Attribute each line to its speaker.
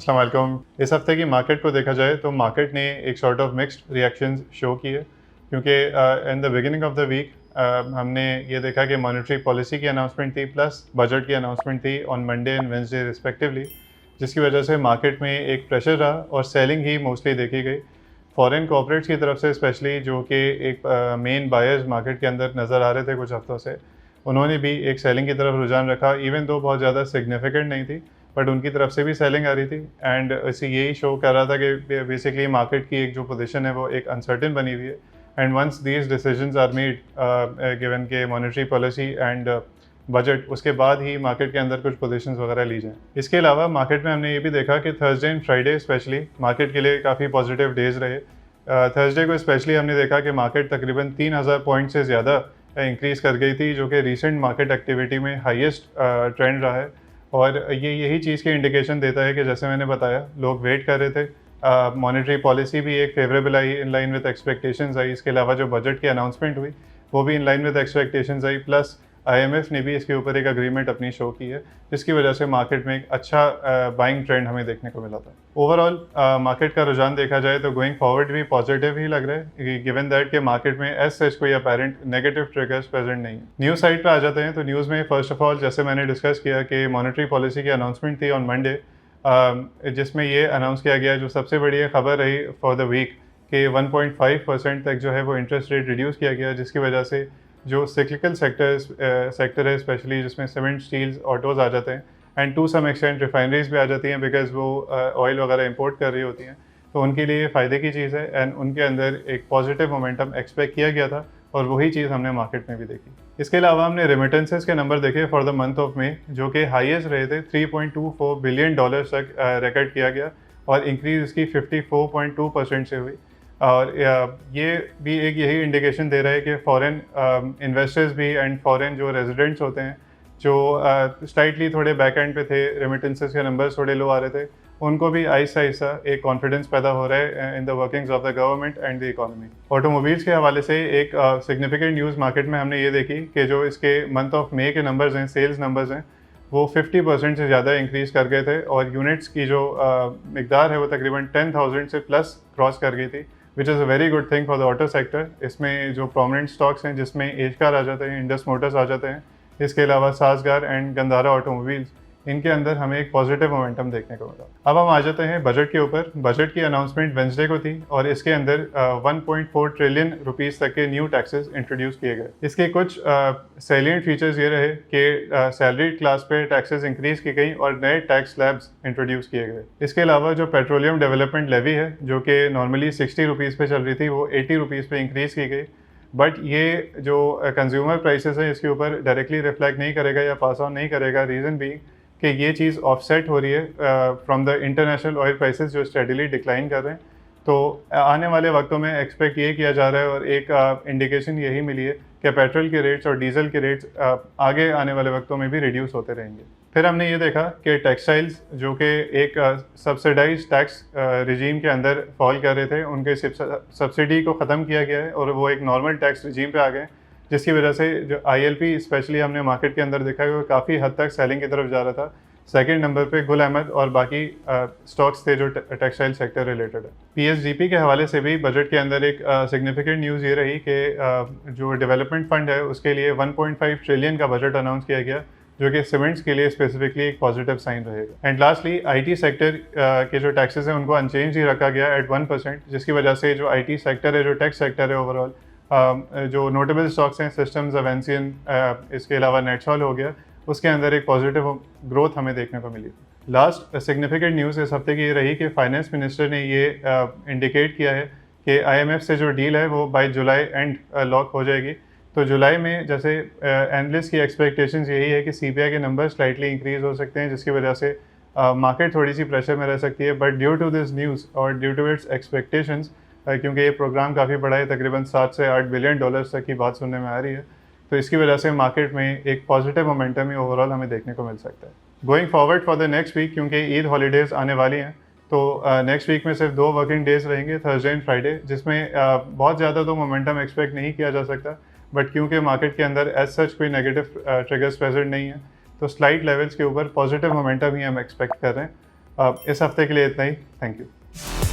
Speaker 1: अस्सलाम वालेकुम। इस हफ्ते की मार्केट को देखा जाए तो मार्केट ने एक sort of mixed reactions show किए क्योंकि in the beginning of the week हमने ये देखा कि मॉनेटरी पॉलिसी की अनाउंसमेंट थी प्लस बजट की अनाउंसमेंट थी on Monday and Wednesday respectively, जिसकी वजह से मार्केट में एक प्रेशर रहा और सेलिंग ही मोस्टली देखी गई फॉरेन कॉर्पोरेट्स की तरफ से, स्पेशली जो कि एक मेन बायर्स मार्केट के अंदर नज़र आ रहे थे कुछ हफ्तों से। उन्होंने भी एक सेलिंग की तरफ रुझान रखा, इवन दो बहुत ज़्यादा सिग्निफिकेंट नहीं थी बट उनकी तरफ से भी सेलिंग आ रही थी। एंड इसे यही शो कर रहा था कि बेसिकली मार्केट की एक जो पोजीशन है वो एक अनसर्टेन बनी हुई है। And once these decisions are made given के मॉनेटरी पॉलिसी एंड बजट, उसके बाद ही मार्केट के अंदर कुछ पोजीशंस वगैरह ली जाएं। इसके अलावा मार्केट में हमने ये भी देखा कि Thursday and Friday specially market के लिए काफ़ी पॉजिटिव डेज रहे। थर्सडे को स्पेशली हमने देखा कि मार्केट तकरीबन 3000 पॉइंट से ज़्यादा इंक्रीज़ कर गई थी, जो कि रिसेंट मार्केट एक्टिविटी में हाईएस्ट ट्रेंड रहा है। और ये यही चीज़ की इंडिकेशन देता है कि जैसे मैंने बताया, लोग वेट कर रहे थे। मॉनेटरी पॉलिसी भी एक favourable I, in line with expectations I. इसके अलावा जो बजट की अनाउंसमेंट हुई वो भी in line with expectations I, plus IMF ने भी इसके ऊपर एक अग्रीमेंट अपनी शो की है, जिसकी वजह से मार्केट में एक अच्छा बाइंग ट्रेंड हमें देखने को मिला था। ओवरऑल मार्केट का रुझान देखा जाए तो गोइंग फॉरवर्ड भी पॉजिटिव ही लग रहा है, गिवन दैट कि मार्केट में एज सच कोई अपेरेंट नेगेटिव ट्रिगर्स प्रेजेंट नहीं है। न्यूज़ साइड पे आ जाते हैं तो न्यूज़ में फर्स्ट ऑफ ऑल जैसे मैंने डिस्कस किया कि मॉनेटरी पॉलिसी की अनाउंसमेंट थी ऑन मंडे, जिसमें ये अनाउंस किया गया, जो सबसे बड़ी खबर रही फॉर द वीक, कि 1.5% तक जो है वो इंटरेस्ट रेट रिड्यूस किया गया, जिसकी वजह से जो सिक्लिकल सेक्टर है स्पेशली, जिसमें सीमेंट, स्टील्स, ऑटोज़ आ जाते हैं and to some extent refineries भी आ जाती हैं बिकॉज वो ऑयल वगैरह इंपोर्ट कर रही होती हैं, तो उनके लिए फ़ायदे की चीज़ है एंड उनके अंदर एक पॉजिटिव मोमेंटम एक्सपेक्ट किया गया था और वही चीज़ हमने मार्केट में भी देखी। इसके अलावा हमने रेमिटेंसेस के नंबर देखे for the month of May, जो कि हाईएस्ट रहे थे, $3.24 बिलियन तक रिकॉर्ड किया गया और इंक्रीज़ इसकी 54.2% से हुई। और ये भी एक यही इंडिकेशन दे रहा है कि फॉरेन इन्वेस्टर्स भी एंड फॉरेन जो रेजिडेंट्स होते हैं, जो स्लाइटली थोड़े बैक एंड पे थे, रेमिटेंसेस के नंबर्स थोड़े लो आ रहे थे, उनको भी आहिस्ता आहिस्ता एक कॉन्फिडेंस पैदा हो रहा है in the workings of the government and the economy. Automobiles के हवाले से एक सिग्निफिकेंट न्यूज़ मार्केट में हमने ये देखी कि जो इसके मंथ ऑफ मई के नंबर्स हैं, सेल्स नंबर्स हैं, वो 50% से ज़्यादा इंक्रीज़ कर गए थे और यूनिट्स की जो मिकदार है वो तकरीबन 10,000 से प्लस क्रॉस कर गई थी, which is a very good thing for the auto sector. इसमें जो प्रोमिनेंट स्टॉक्स हैं, जिसमें एज कार आ जाते हैं, इंडस मोटर्स आ जाते हैं, इसके अलावा सासगार एंड गंधारा ऑटोमोबाइल्स, इनके अंदर हमें एक पॉजिटिव मोमेंटम देखने को मिला। अब हम आ जाते हैं बजट के ऊपर। बजट की अनाउंसमेंट वेंसडे को थी और इसके अंदर 1.4 ट्रिलियन रुपीज़ तक के न्यू टैक्सेस इंट्रोड्यूस किए गए। इसके कुछ सैलिएंट फीचर्स ये रहे कि सैलरी क्लास पे टैक्सेस इंक्रीज़ की गई और नए टैक्स स्लैब्स इंट्रोड्यूस किए गए। इसके अलावा जो पेट्रोलियम डेवलपमेंट लेवी है, जो कि नॉर्मली 60 रुपीज़ पे चल रही थी, वो 80 रुपीज़ पे इंक्रीज़ की गई। बट ये जो कंज्यूमर प्राइसेस है, इसके ऊपर डायरेक्टली रिफ्लेक्ट नहीं करेगा या पास ऑन नहीं करेगा। रीज़न भी कि ये चीज़ ऑफसेट हो रही है from the international oil prices जो स्टेडीली डिक्लाइन कर रहे हैं। तो आने वाले वक्तों में एक्सपेक्ट ये किया जा रहा है और एक इंडिकेशन यही मिली है कि पेट्रोल के रेट्स और डीजल के रेट्स आगे आने वाले वक्तों में भी रिड्यूस होते रहेंगे। फिर हमने ये देखा कि टेक्सटाइल्स, जो कि एक सब्सिडाइज टैक्स रिजीम के अंदर फॉल कर रहे थे, उनके सब्सिडी को ख़त्म किया गया है और वो एक नॉर्मल टैक्स रिजीम पे आ गए, जिसकी वजह से जो ILP स्पेशली हमने मार्केट के अंदर देखा है वो काफ़ी हद तक सेलिंग की तरफ जा रहा था। सेकंड नंबर पे गुल अहमद और बाकी स्टॉक्स थे जो टेक्सटाइल सेक्टर रिलेटेड है। PSDP के हवाले से भी बजट के अंदर एक सिग्निफिकेंट न्यूज़ ये रही कि जो डेवलपमेंट फंड है उसके लिए 1.5 ट्रिलियन का बजट अनाउंस किया गया, जो कि सीमेंट्स के लिए स्पेसिफिकली एक पॉजिटिव साइन रहेगा। एंड लास्टली IT सेक्टर के जो टैक्सेस हैं उनको अनचेंज ही रखा गया एट 1%, जिसकी वजह से जो IT सेक्टर है, जो टेक सेक्टर है, ओवरऑल जो नोटेबल स्टॉक्स हैं, सिस्टम्स, अवेंसियन, इसके अलावा नेटसॉल हो गया, उसके अंदर एक पॉजिटिव ग्रोथ हमें देखने को मिली। लास्ट सिग्निफिकेंट न्यूज़ इस हफ्ते की ये रही कि फाइनेंस मिनिस्टर ने ये इंडिकेट किया है कि IMF से जो डील है वो बाय जुलाई एंड लॉक हो जाएगी। तो जुलाई में जैसे एनालिस्ट की एक्सपेक्टेशंस यही है कि CPI के नंबर स्लाइटली इंक्रीज़ हो सकते हैं, जिसकी वजह से मार्केट थोड़ी सी प्रेशर में रह सकती है। But due to this news और ड्यू टू इट्स एक्सपेक्टेशंस, क्योंकि ये प्रोग्राम काफ़ी बड़ा है, तकरीबन 7 से 8 बिलियन डॉलर्स तक की बात सुनने में आ रही है, तो इसकी वजह से मार्केट में एक पॉजिटिव मोमेंटम ही ओवरऑल हमें देखने को मिल सकता है। Going forward for the next week, क्योंकि ईद हॉलीडेज़ आने वाली हैं, तो नेक्स्ट वीक में सिर्फ 2 वर्किंग डेज़ रहेंगे, थर्सडे एंड फ्राइडे, जिसमें बहुत ज़्यादा तो मोमेंटम एक्सपेक्ट नहीं किया जा सकता। बट क्योंकि मार्केट के अंदर एज सच कोई नेगेटिव ट्रिगर्स प्रेजेंट नहीं है, तो स्लाइड लेवल्स के ऊपर पॉजिटिव मोमेंटम ही हम एक्सपेक्ट कर रहे हैं। इस हफ्ते के लिए इतना ही, थैंक यू।